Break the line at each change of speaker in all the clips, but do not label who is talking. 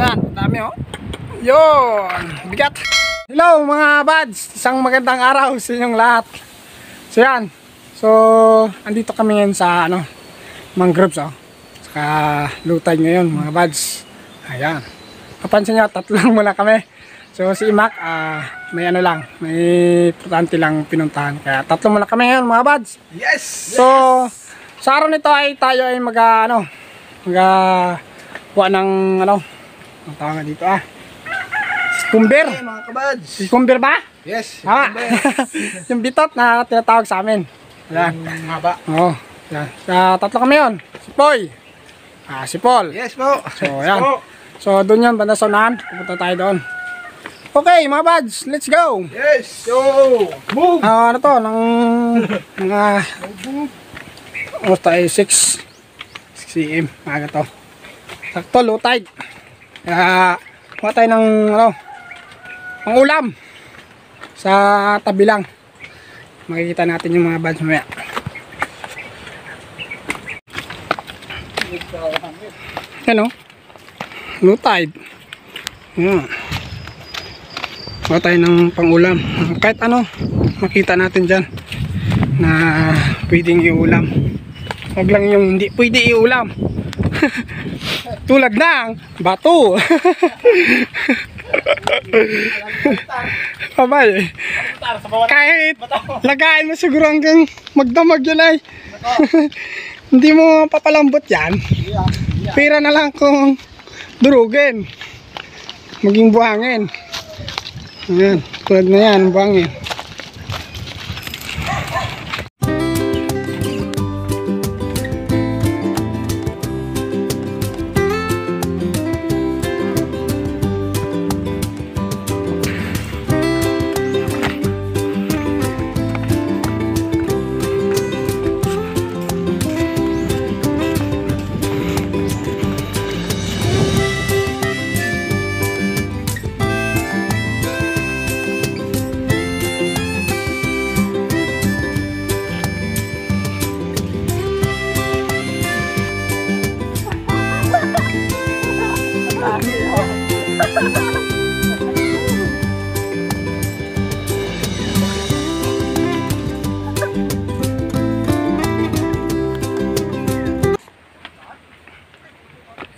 Yan, dami oh. Yun, bigat. Hello mga buds, isang magandang araw sa inyong lahat. So yan, so andito kami ngayon sa mangroves oh. Saka lutay ngayon mga buds. Ayan, kapansin nyo, tatlo lang muna kami. So si Imak, may may importante lang pinuntahan. Kaya tatlo muna kami ngayon mga buds.
Yes!
So sa araw nito ay tayo ay kuha ng ang tawag dito Cucumber.
Hey, mga kabads.
Cucumber ba?
Yes.
Yung bitot na tinatawag sa amin. Yan.
Yung haba.
Oo. Yan. Sa tatlo kami yun. Si Poy. Si Paul.
Yes po.
So yan. So doon yun, banda sa unahan. Pupunta tayo doon. Okay mga buds, let's go.
Yes. So, move.
Ano to? Mga oras tayo 6 AM. Maaga to. Sakto, low tide. Kaya kuha tayo ng pang ulam sa tabi lang. Makikita natin yung mga buds mamaya. Yan low tide. Yan. Kuha tayo ng pang ulam. Kahit makita natin dyan na pwedeng iulam. Huwag lang yung hindi pwede iulam. Tulad ng bato. Abay, kahit lagain mo siguro hanggang magdamag yan ay hindi mo papalambot yan. Pira na lang kung durugin, maging buhangin. Ayan, tulad na yan, buhangin.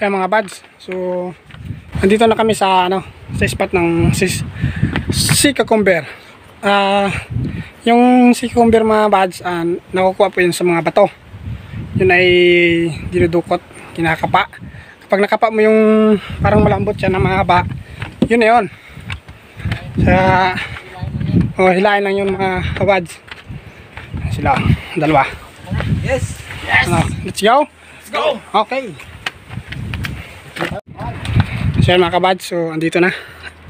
Kaya mga buds, so andito na kami sa sa spot ng si Cucumber. Yung si Cucumber mga buds, nakukuha po yun sa mga bato. Yun ay dinudukot, kinakapa. Kapag nakapa mo yung parang malambot siya na mahaba, yun na yun. Hilahin lang yung mga buds. Sila, dalawa.
Yes.
Yes. Let's go.
Let's go.
Okay. So yan mga kabads, so andito na.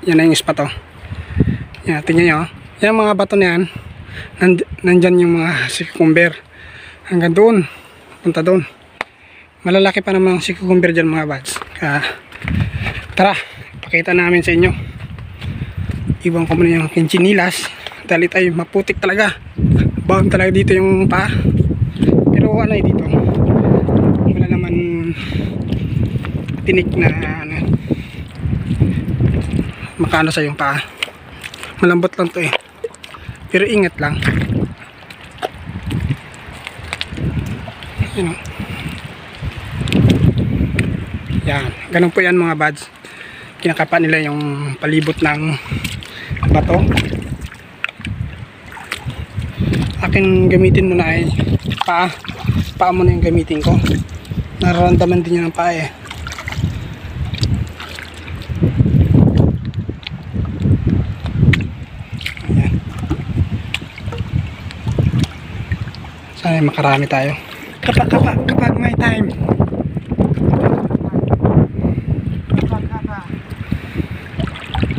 Yan na yung spot yan, tingnan nyo yan mga bato na yan. Nandyan yung mga si Cucumber hanggang doon, punta doon. Malalaki pa naman si Cucumber dyan mga bads. Kaya tara, pakita namin sa inyo. Ibang ko muna yung kinchinilas dahil tayo maputik talaga. Bawang talaga dito yung paa. Pero dito wala naman tinik na makano sa yung paa. Malambot lang to pero ingat lang. Yan, ganun po yan mga buds. Kinakapa nila yung palibot ng bato. Akin gamitin mo na ay paa mo na yung gamitin ko. Nararamdaman din yun ng paa Ayan. Sana makarami tayo. Kapag may time.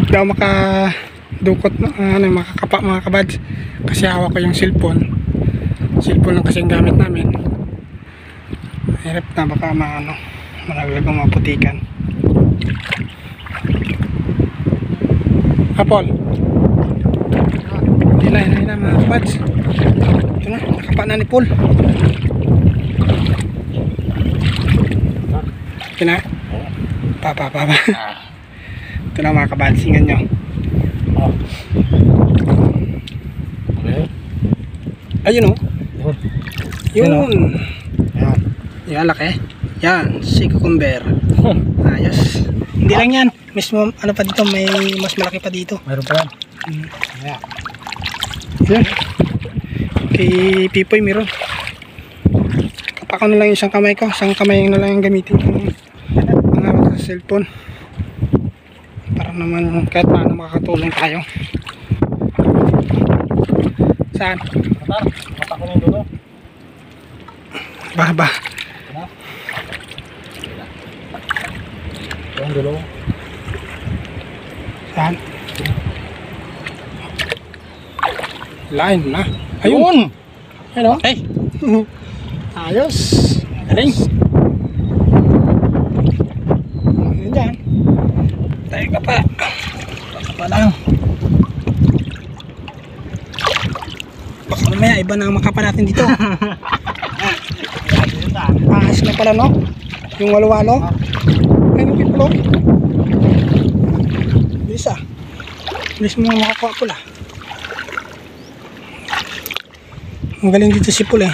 Hindi ako makadukot makakapa mga kabads kasi hawak ko yung cellphone lang kasi yung gamit namin. Hirap na baka malaglagang maputikan. Paul, hindi na mga kabads. Ito na, nakapa na ni Paul. Okay na? Pa. Ito na mga kabads, tingnan nyo.
Oh. Okay.
Ayun o.
Yun.
Yun.
Yan.
Yan, laki. Yan, si cucumber. Ayos. Hindi lang yan. Mismo, ano pa dito, may mas malaki pa dito.
Meron pa yan. Yeah.
Yan. Kay Pipoy meron. Kapak ko na lang yung isang kamay ko. Isang kamay na lang yung gamitin ko mga sa cellphone. Para naman kahit paano makakatulong tayo. Saan?
Matar, mata ko na yung dulo.
Ba.
Ano? Yung dulo.
Saan? Line na. Ayun! Ayun o.
Hey!
Ayos. Galing. Ayun dyan. Tayo ka pa. Baka pa lang. Baka mamaya iba na ang makapa natin dito. Paas na pala no? Yung walo-walo. Ayun yung piplo. Bilis ah. Bilis mo makakuha pula. Magaling dito si Pul eh.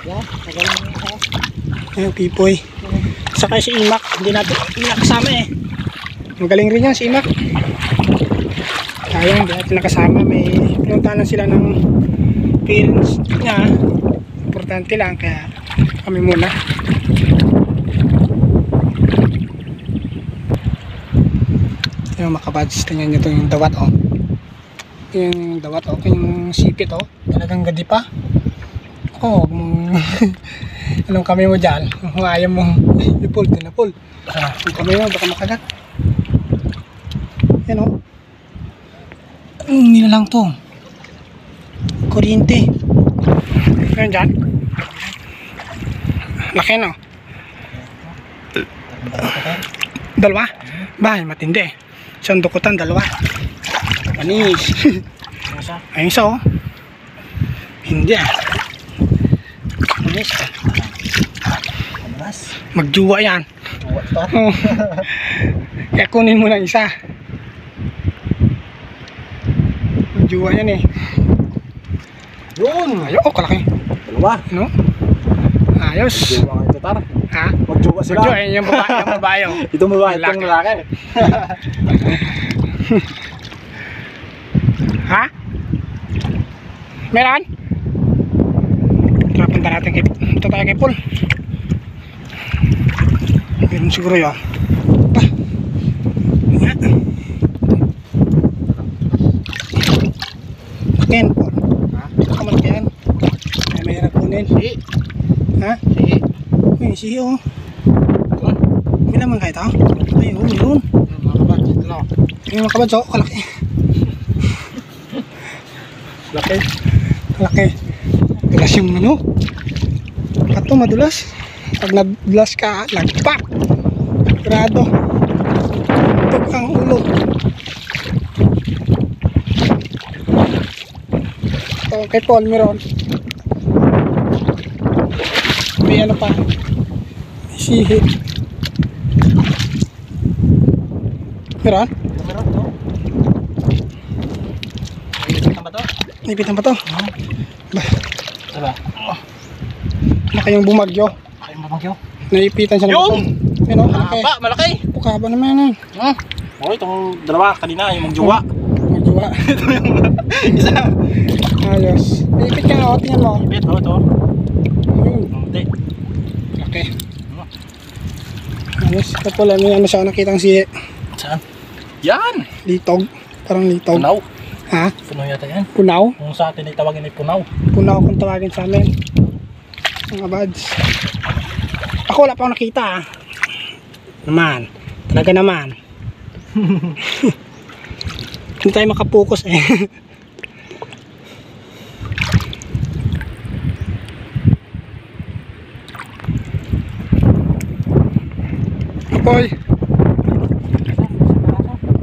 Yeah, magaling mo ako.
Ayun, Pipoy. Saka si Imak, hindi nakasama eh. Magaling rin yan si Imak. Sayang, hindi natin nakasama. May pinuntahan lang sila ng parents niya. Importante lang, kaya kami muna. Yung makabads, tingnan nyo ito yung dawat oh. Yung dawat oh, yung sipit oh. Talagang gadi pa. Oh, anong kami mo dyan? Kung ayaw mo i-pull, tinapul. Yung kami mo, baka makagat. Yan o. Hindi na lang to. Kuryente. Yan dyan. Laki no? Dalawa? Bahay, matindi. Isang dukutan, dalawa. Manis. Ayun isa oh. Hindi ah. Manis. Magjuwa yan. Oh. Kaya kunin mo lang isa. Magjuwa yan eh.
Yun!
Ayun, oh kalaki.
Dalawa.
Ano? Ayos.
Magjuwa kayo tatar.
Ha?
Magjuwa sila.
Magjuwa, yung babae oh.
Itong babae, itong lalaki.
Ha? Meron? Tara, punta natin kay, ito tayo kay Paul. Meron siguro yun. Pa. Nga. Ken, Paul. Ha? Ito ka malaki yan. Ay, mahirap kunin.
Sige.
Ha?
Sige.
May sige oh. May naman kayo ito? Ay, oh, meron.
Mga kabads, ito na.
Yung mga kabads, oh, kalaki.
Laki.
Laki. Dulas yung ano. Ito madulas. Pag nadulas ka, lagpak. Grado. Tug ang ulo. Ito kay Paul meron. May ano pa. May sihi. Meron?
Meron to. Ipitan ba to?
Nipitan pa to. Ba,
Diba?
laki yung bumagyo.
Kayong babagyo.
Naipitan siya ng
Yun!
bato. Ano, malaki.
Haba, malaki.
Pukaba naman yan.
Oh, itong dalawa kanina, yung magjuwa.
Magjuwa.
Ito yung isa.
Ayos. Ipit ka nga, tingnan mo.
Ipit, oh, ito.
Yun.
Hindi.
Laki. Ayos. Ito pala, may ano siya nakitang si
Saan? Yan!
litog. Parang litog.
Punaw.
Ha?
Punaw yata yan.
Punaw?
Kung sa atin ay tawagin ay punaw.
Punaw kung tawagin sa amin. Mga buds. Ako wala pa akong nakita ah. Naman. Talaga naman. Hindi tayo makapokus eh. Apoy.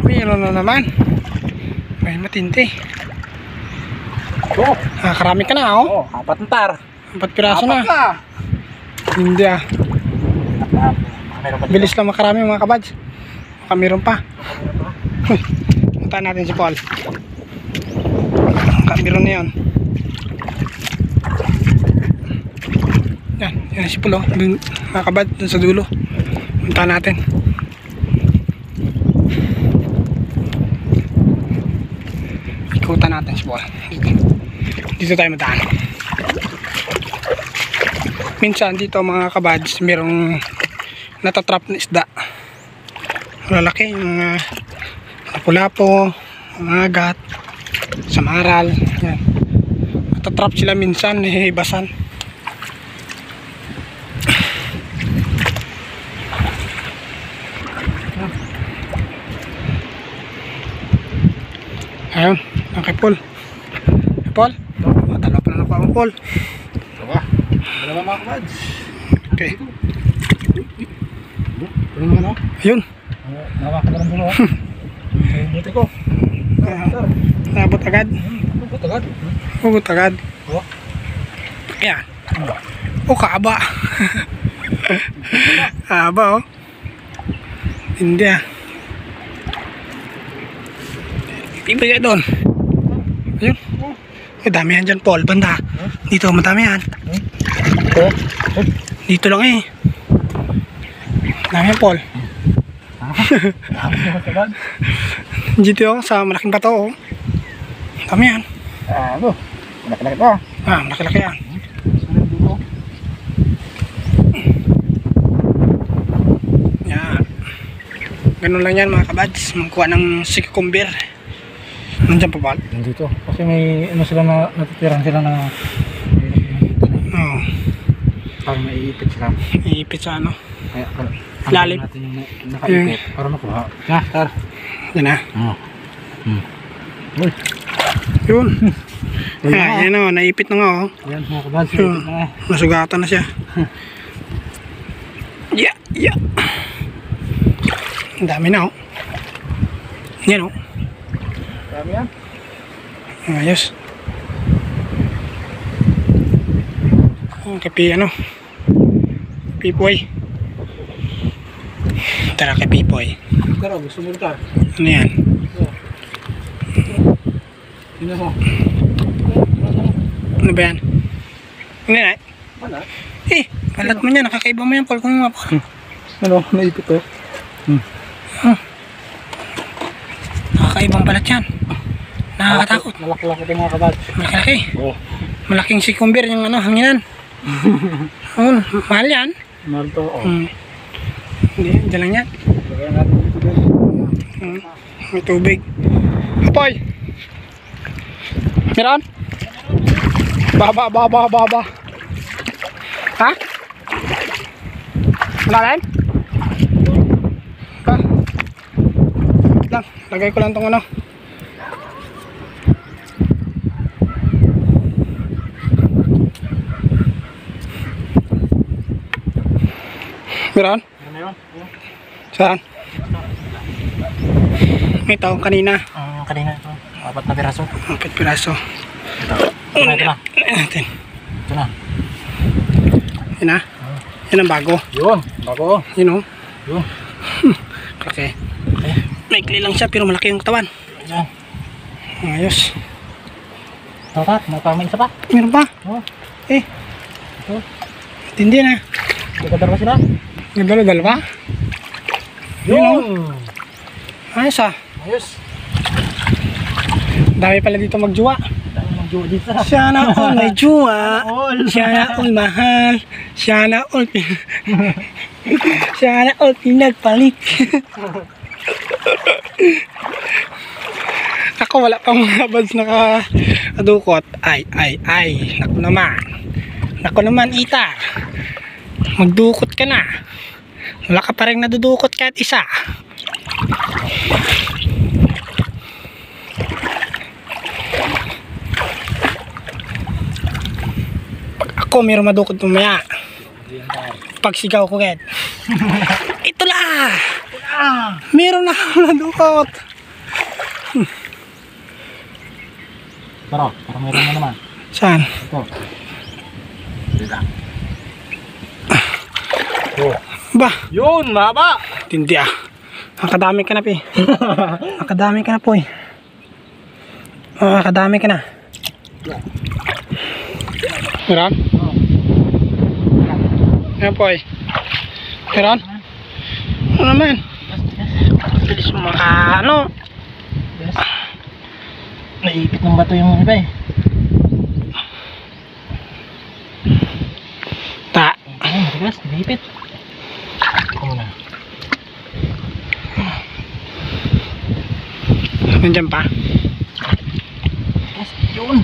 Mayroon na naman. May matindi.
Oh,
Karami ka na oh.
apat na tar.
4 piraso
Apat
na. Hindi ah.
Meron pa dito.
Bilis lang makarami mga kabads. Baka meron pa. Uy, puntahan natin si Paul. Baka meron na yun. Yan si Paul, oh. Dun, mga kabad, dun sa dulo. Puntahan natin. Ikutan natin si Paul. Dito tayo mataan. Minsan dito mga kabads, merong natatrap na isda. Malalaki yung mga lapu-lapo, mga agat, samaral. Yan. Natatrap sila minsan, nahihibasan. Ayun, okay Paul. Paul? Matalo pa na ako ang Paul.
Dalawa mga kabads.
Okay.
Ano naman o?
Ayun.
Nawakan na lang muna o. Buti ko.
Nabot agad.
Buti agad.
Nabot agad.
O.
Ayan. O, kaaba. Kaaba o. Hindi ah. Ibigay doon. Ayun. Ay, dami yan dyan, Paul. Banda. Dito, madami yan. Dito lang eh. Dami yan, Paul. Dito ako sa malaking bato. Dami yan.
Ano? Malaki-laki pa.
Malaki-laki yan. Yan. Ganun lang yan mga kabads. Magkuha ng cucumber. Nandiyan pa ba?
Dito. Kasi may ano sila na natitiran sila na
Oo.
parang naiipit sila.
Iipit sa ano.
Kaya
Lalim.
natin yung nakaipit para makuha. Tar.
Yan na.
Oo. Uy.
Yun. Yan o. Naipit na nga o.
Ayan mga kabads.
Yun. Nasugatan na siya. Yeah. Ang dami na o. Yan o.
Dami yan.
Ayos. Kapi ano. Pipoy. Tara kay Pipoy.
Tara, gusto mo tar.
Ano yan?
Sino mo?
Ano ba yan? Ano yan?
Wala.
Balat mo yan. Nakakaiba mo yan. Paul, kung nga Paul.
Ano? Naipit to?
Nakakaibang balat yan. Nakakatakot.
Malaki-laki ito mga kabads.
Malaki.
Oo.
Malaking cucumber yung ano, hanginan. Mahal yan.
Mahal to. Oo.
Hindi, dyan lang yan.
Lagyan natin dito din.
May tubig. Apoy! Meron? Baba. Ha? Wala rin? Ha? Lang, lagay ko lang itong ano. Meron?
Ano yun?
Saan? May taong kanina.
Kanina ito. 4 na piraso.
4 piraso.
Ito na.
Natin.
Ito na.
Yan na. Yan ang bago.
Yun. Bago.
Yun o.
Yun.
Okay. Maikli lang siya pero malaki yung katawan.
Yan.
Ayos.
Ito ka. May isa pa.
Meron pa?
Oo.
Ito. Tindi na.
Dalawa sila.
Dalawa?
Yun.
Ayos ah.
Ayos.
Dami pala dito magjuwa.
Dami ng juwa dito.
Sana all may juwa.
All.
Sana all mahal. Sana all Sana all pinagpalit. Ako wala pang mga buds nakadukot. Ay. Naku naman Itar. Magdukot ka na. Wala ka pa rin nadudukot kahit isa. Pag ako mayroong madukot mamaya. Pag sigaw ko kahit. Ito la! Meron na akong nadukot.
Para meron na naman.
Saan?
Ito. Dito. Oh.
Ba?
Yun, mahaba.
Tindi ah. Nakadami ka na, Pi. Nakadami ka na, Poy. Nakadami ka na. Meron? Ayan, Poy. Meron? Ano naman? Bilis mo ano?
Naipit ng bato yung iba eh.
Ta.
Ay, matigas, naipit. Ako muna.
Nandiyan pa?
Yes, yun.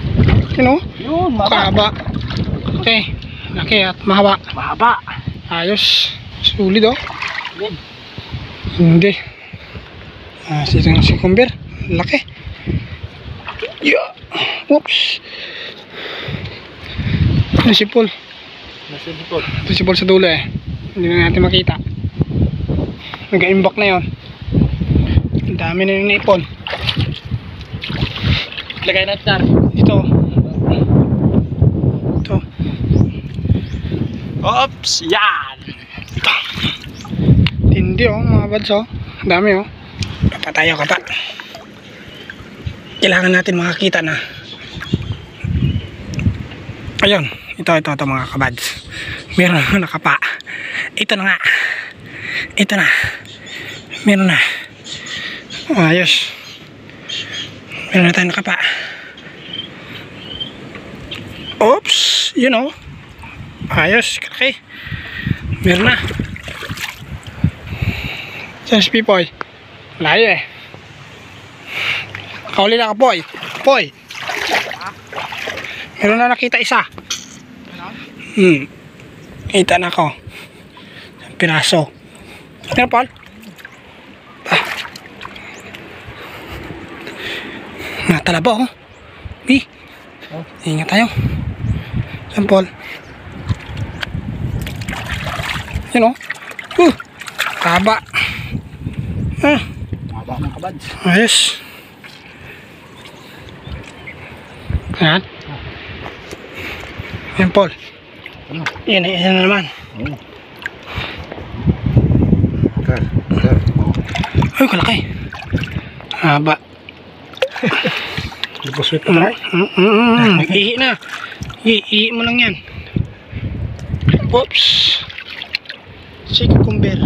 Sino?
Yun, mahaba.
Mahaba. Okay. Laki at mahaba.
Mahaba.
Ayos. Sulit oh.
Yun.
Hindi. Si Kumber. Laki. Yeah. Oops. Si Paul.
Nasa likod.
Ito si Paul sa dulo eh. Hindi na natin makita. Nag-imbak na yon. Ang dami na yung naipon.
Lagay natin dar.
Ito. Ito.
Oops! Yan!
Ito. Tindi oh mga bads oh. Ang dami oh. Kapa tayo kapa. Kailangan natin makakita na. Ayun. Ito mga kabads. Meron na nakapa. Ito na nga. Ito na. Meron na. Ayos. Meron na tayo nakapa. Oops. You know. Ayos. Kalaki. Meron na. Saan si Pipoy? Layo eh. Kauli na ka, Poy. Poy. Meron na nakita isa. Kita na ako. Piraso. Ano, Paul? Natalaba oh. Bi. Ingat tayo. Saan, Paul? Yun oh. Taba.
Mahaba ng kabads.
Ayos. Ayan. Ayan, Paul.
Ano?
Yan na naman.
Oo. Sir.
Ay, kalaki. Haba.
Lupos-wit ko tayo.
Ihi na. Ihi mo lang yan. Oops. Si Kumber.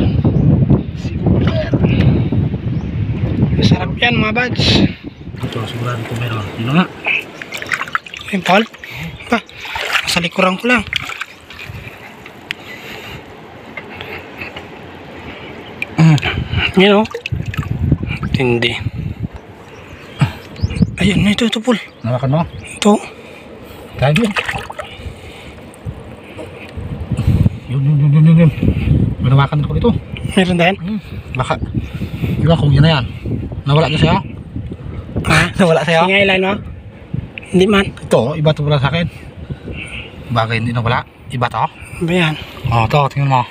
Masarap yan mga bads.
Ito, sigurado ko meron. Yun nga.
Ayun, Paul. Pa, nasa likuran ko lang. Yan o. Tindi. Ayun, ito, Paul.
Nawakan mo?
Ito.
Kaya yun. Yun. Manawakan ko dito.
Meron din?
Baka. Diba kung yun na yan. Nawala niya sa'yo?
Ha?
Nawala sa'yo?
Sige, ilan mo? Hindi man.
Ito, iba ito wala sa akin. Bagay hindi nawala. Iba to?
Ano ba yan?
Oo, ito. Tingnan mo.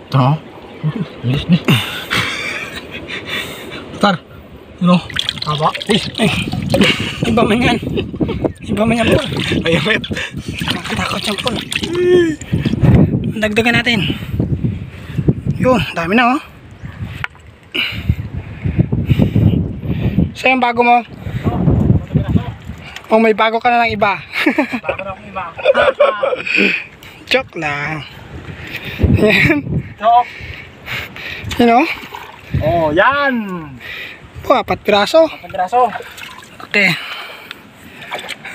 Ito no? Bilis ni. Tar. Yun o. Taba.
Ay, iba man yan. Iba man yan, Paul.
Ayun.
Nakatakot yan, Paul. Dagdagan natin. Yun, dami na oh. Sa'yo yung bago mo? Oh, may bago ka na ng iba.
Bago na akong iba.
Joke lang. Yan.
Ito.
Yun oh.
Oh, yan.
Po, 4 piraso.
Pagdraso.
Okay.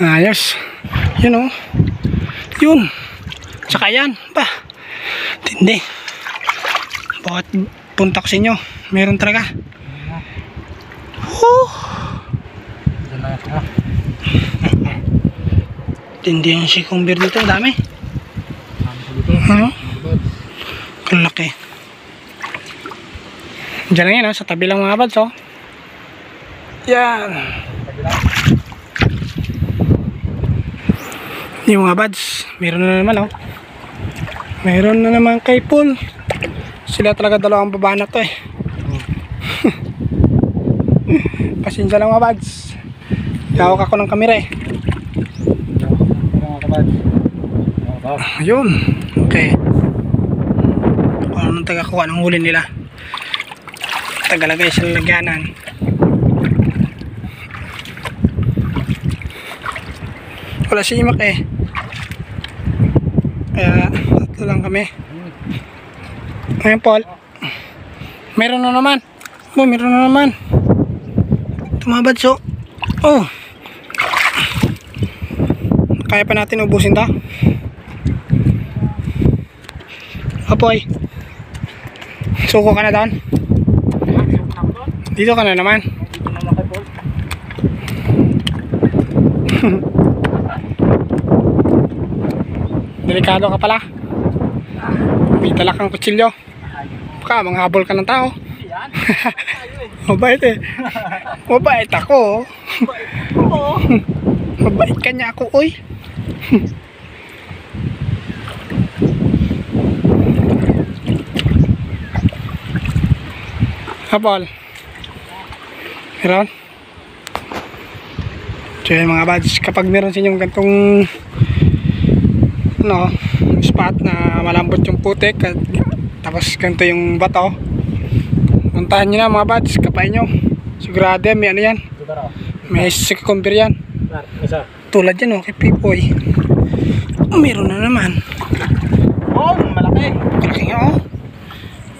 Ayos. Yun oh. Yun. Tsaka yan. Ba. Tindi. Bawat punta ko sa inyo, meron talaga. Tindi yung si Kumber dito. Dami. Ano? Kalaki. Diyan lang yan oh. Sa tabi lang mga bads oh. Yan. Yung mga buds, meron na naman oh. Meron na naman kay Paul. Sila talaga dalawang baba na to eh. Pasensya lang mga buds. Hawak ako ng kamera eh. Ayun. Okay. Ano nang tagakuha ng huli nila. tagalagay sa lalagyanan. Wala si Imak eh. Kaya tatlo lang kami. Ngayon Paul, meron na naman. Oh, meron na naman. Tumabad so. Oh. Kaya pa natin ubusin to. Apoy. Suko ka na doon. Dito ka na naman. Delikado ka pala. May dala kang kutsilyo. Baka manghabol ka ng tao. Mabait eh. Mabait ako. Mabait ka niya ako, oy. Habol. Meron? So yun mga buds, kapag meron sa inyong gantong spot na malambot yung putik at tapos ganito yung bato, puntahan nyo na mga buds, kapain nyo. Sigurado yan, may ano yan, may cucumber yan. Tulad yan kay Pipoy. Meron na naman.
Oh, malaki.
Malaki nga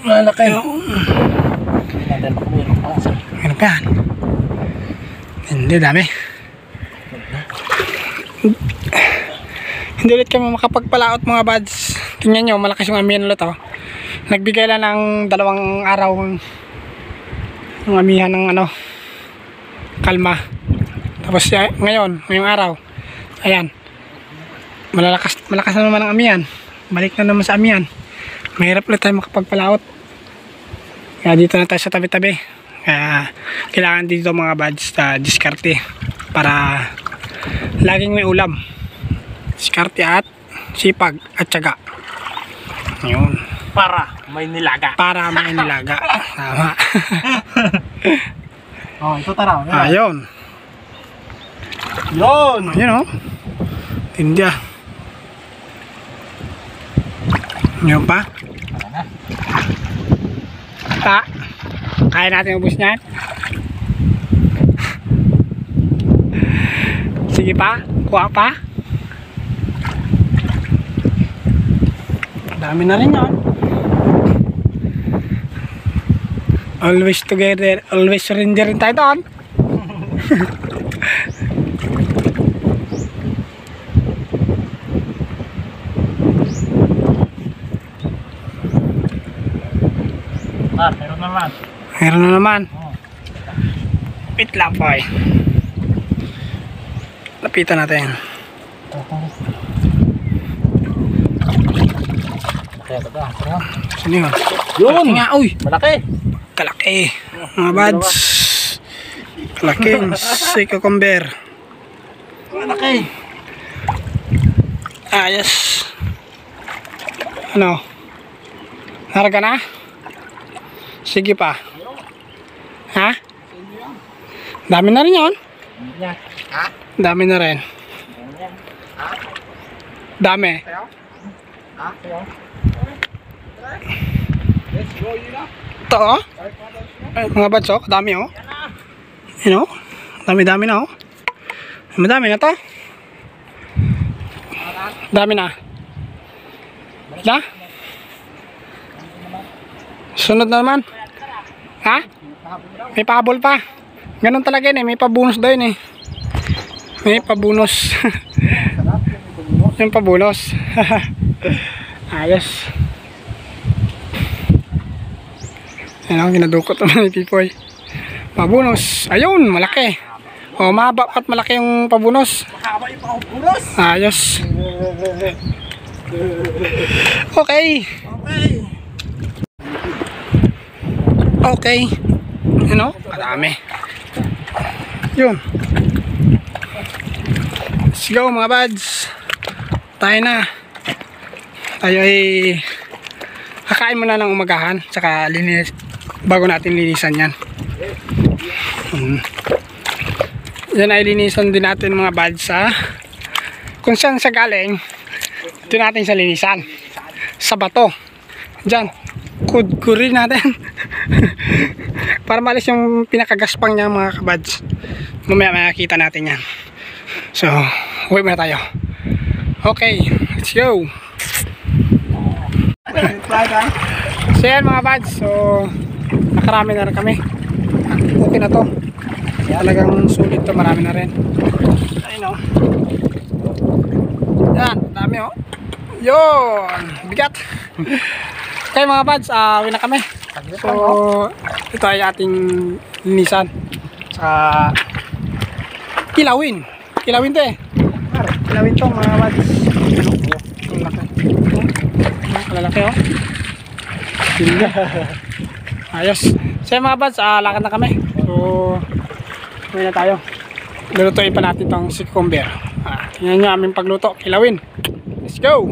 malaki. Meron pa yan. Hindi, dami. Hindi ulit kami makapagpalaot mga buds. Tingnan nyo, malakas yung amihan ulit Nagbigay lang ng 2 araw yung amihan ng kalma. Tapos ngayong araw, ayan, malakas na naman ang amihan. Balik na naman sa amihan. Mahirap ulit tayo makapagpalaot. Kaya dito na tayo sa tabi-tabi. Kaya kailangan dito mga buds diskarte para laging may ulam. Diskarte at sipag at tiyaga. Yun.
Para may nilaga.
Para may nilaga. Tama.
Oh, ito tara.
Ayun.
Yun.
Ayun Tinda. Yun pa. Kaya natin ubus niyan. Sige pa. Kuha pa. Dami na rin yun. Always together, always surrender rin tayo doon.
Meron naman.
Meron na naman. Wait lang po lapitan natin. Sino yun?
Yun!
Nga, uy!
Malaki!
Kalaki! Mga buds! Kalaking cucumber.
Malaki!
Ayos! Ano? Narga na? Sige pa. Ha? Dami na rin yun. Dami na rin. Dami. Ito ay, mga buds dami dami na Madami na to. Dami na. Da? Sunod na naman. Ha? May pahabol pa. Ganun talaga yun may pabonus daw yun May pabonus. Yung pabonus. Ayos. Ayan ginadukot naman ni Pipoy. Pabonus. Ayun, malaki. Mahaba at malaki yung pabonus.
Mahaba yung pabonus.
Ayos. Okay. Okay. Kadami. Yun. Let's go mga buds. Tayo na. Tayo ay kakain muna ng umagahan. Saka bago natin linisan yan. Yan ay linisan din natin mga buds kung saan sa galing. Ito natin sa linisan. Sa bato. Diyan. Kudkurin natin. Para para maalis yung pinakagaspang niya mga kabads. Mamaya makikita natin yan. So, uwi muna tayo. Okay, let's go. So yan mga bads, so nakarami na rin kami. Okay na to. Talagang sulit to, marami na rin. Ayun o. Yan, dami o. Yun, bigat. Okay mga bads, uwi na kami. So ito ay ating linisan sa kilawin. Kilawin to eh. Kilawin to mga bads. Kalalaki o. Ayos. So mga bads, lakad na kami. So uwi na tayo. Lulutuin pa natin tong cucumber. Tingnan nyo aming pagluto. Kilawin. Let's go!